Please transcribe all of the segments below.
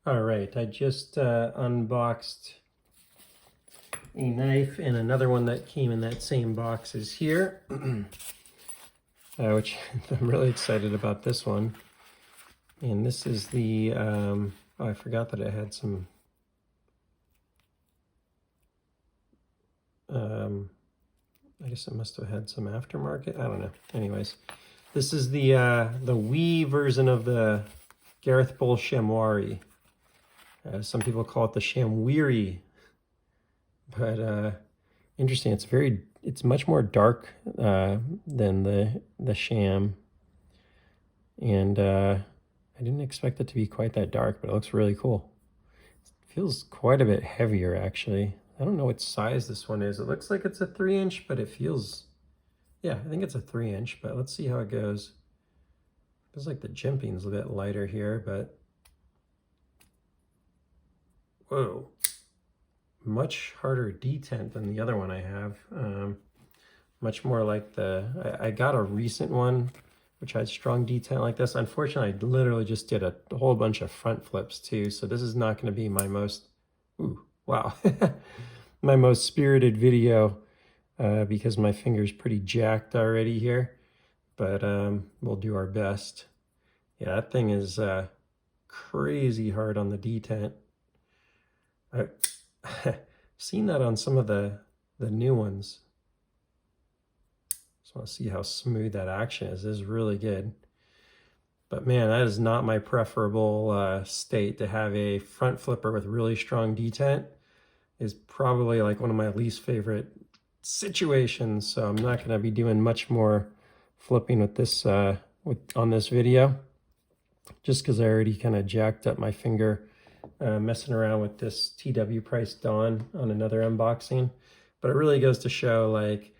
All right, I just unboxed a knife, and another one that came in that same box is here, which I'm really excited about this one. And this is the, oh, I forgot that it had some, I guess it must have had some aftermarket. I don't know. Anyways, this is the Wii version of the Gareth Bull Shamwari. Some people call it the ShamWEri, but interesting. It's much more dark than the Sham, and I didn't expect it to be quite that dark, but it looks really cool. It feels quite a bit heavier, actually. I don't know what size this one is. It looks like it's a 3-inch, but it feels, yeah, I think it's a 3-inch, but let's see how it goes. Feels like the jimping's a bit lighter here, but whoa, much harder detent than the other one I have. Much more like I got a recent one which had strong detent like this. Unfortunately, I literally just did a whole bunch of front flips too, so this is not going to be my most, ooh, wow, my most spirited video because my finger's pretty jacked already here, but we'll do our best. Yeah, that thing is crazy hard on the detent. I've seen that on some of the new ones. Just want to see how smooth that action is. This is really good. But man, that is not my preferable state. To have a front flipper with really strong detent is probably like one of my least favorite situations. So I'm not going to be doing much more flipping with this on this video, just because I already kind of jacked up my finger messing around with this TW Price Dawn on another unboxing. But it really goes to show, like,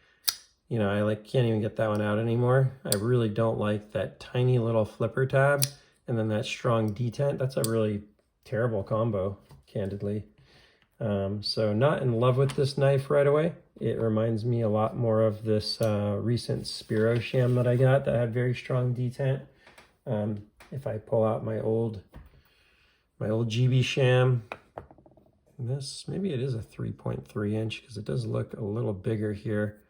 you know, I can't even get that one out anymore. I really don't like that tiny little flipper tab and then that strong detent. That's a really terrible combo, candidly. So not in love with this knife right away. It reminds me a lot more of this recent Spiro Sham that I got that had very strong detent. If I pull out my old GB Sham, this, maybe it is a 3.3 inch because it does look a little bigger here.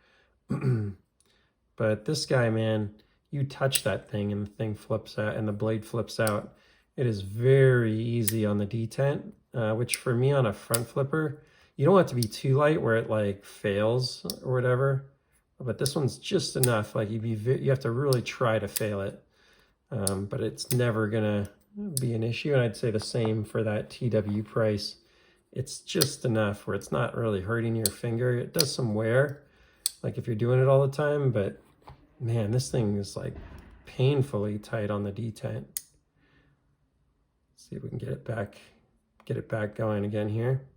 But this guy, man, you touch that thing and the thing flips out and the blade flips out. It is very easy on the detent, which for me on a front flipper, you don't want it to be too light where it like fails or whatever. But this one's just enough. Like you have to really try to fail it, but it's never gonna be an issue. And I'd say the same for that TW Price. It's just enough where it's not really hurting your finger. It does some wear, like if you're doing it all the time, but man, this thing is like painfully tight on the detent. Let's see if we can get it back going again here.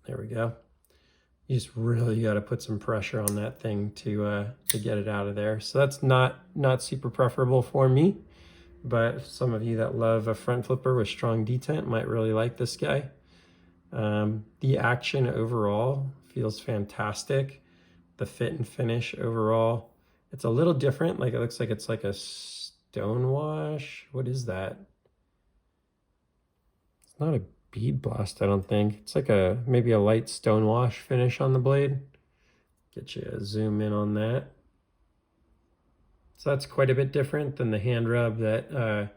There we go. You just really got to put some pressure on that thing to get it out of there. So that's not super preferable for me, but some of you that love a front flipper with strong detent might really like this guy. The action overall feels fantastic. The fit and finish overall, it's a little different. Like it looks like it's like a stone wash. What is that? It's not a bead blast, I don't think. It's like maybe a light stone wash finish on the blade. Get you a zoom in on that. So that's quite a bit different than the hand rub that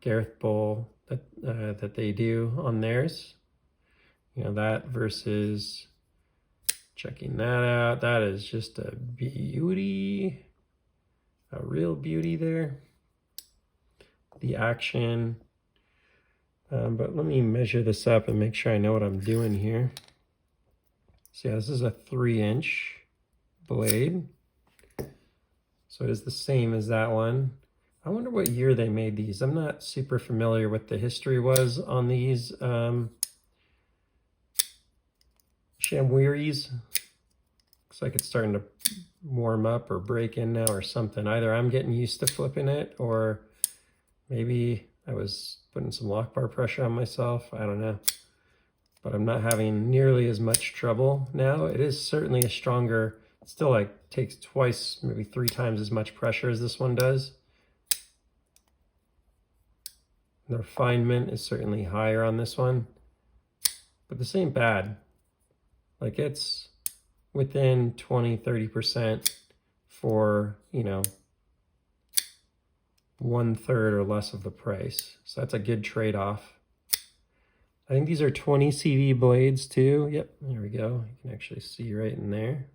Gareth Bull that they do on theirs. You know, that versus checking that out. That is just a beauty, a real beauty there. The action. But let me measure this up and make sure I know what I'm doing here. So yeah, this is a 3-inch blade. So it is the same as that one. I wonder what year they made these. I'm not super familiar with the history was on these ShamWEris. Looks like it's starting to warm up or break in now or something. Either I'm getting used to flipping it, or maybe I was putting some lock bar pressure on myself. I don't know. But I'm not having nearly as much trouble now. It is certainly a stronger, it still like takes twice, maybe 3 times as much pressure as this one does. The refinement is certainly higher on this one, but this ain't bad. Like, it's within 20-30% for, you know, 1/3 or less of the price. So that's a good trade-off. I think these are 20 CV blades too. Yep, there we go. You can actually see right in there.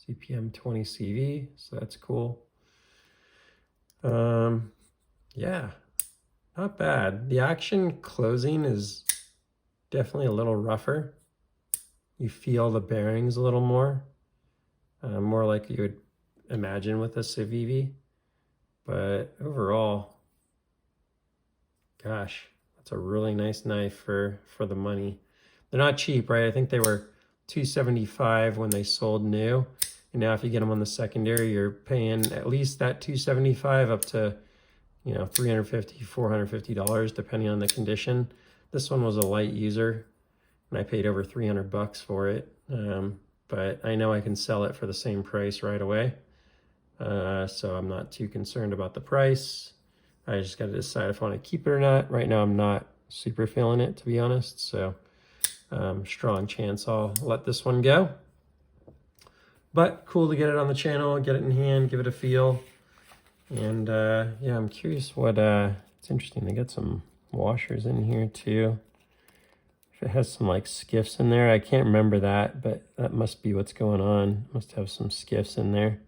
CPM 20 CV, so that's cool. Yeah, not bad. The action closing is definitely a little rougher. You feel the bearings a little more like you would imagine with a Civivi. But overall, gosh, that's a really nice knife for the money. They're not cheap, right? I think they were $275 when they sold new. And now if you get them on the secondary, you're paying at least that $275 up to, you know, $350, $450, depending on the condition. This one was a light user, and I paid over $300 for it. But I know I can sell it for the same price right away. So I'm not too concerned about the price. I just got to decide if I want to keep it or not. Right now I'm not super feeling it, to be honest. So strong chance I'll let this one go. But cool to get it on the channel, get it in hand, give it a feel. And yeah, I'm curious what, it's interesting. They got some washers in here too. If it has some like skiffs in there, I can't remember that, but that must be what's going on. Must have some skiffs in there.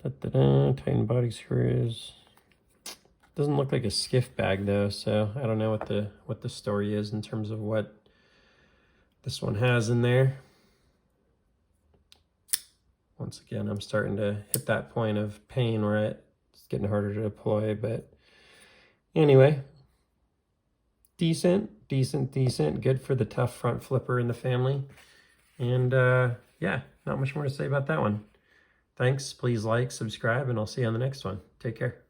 Tighten body screws. Doesn't look like a skiff bag though, so I don't know what the story is in terms of what this one has in there. Once again, I'm starting to hit that point of pain where it's getting harder to deploy, but anyway, decent, good for the tough front flipper in the family. And yeah, not much more to say about that one. Thanks, please like, subscribe, and I'll see you on the next one. Take care.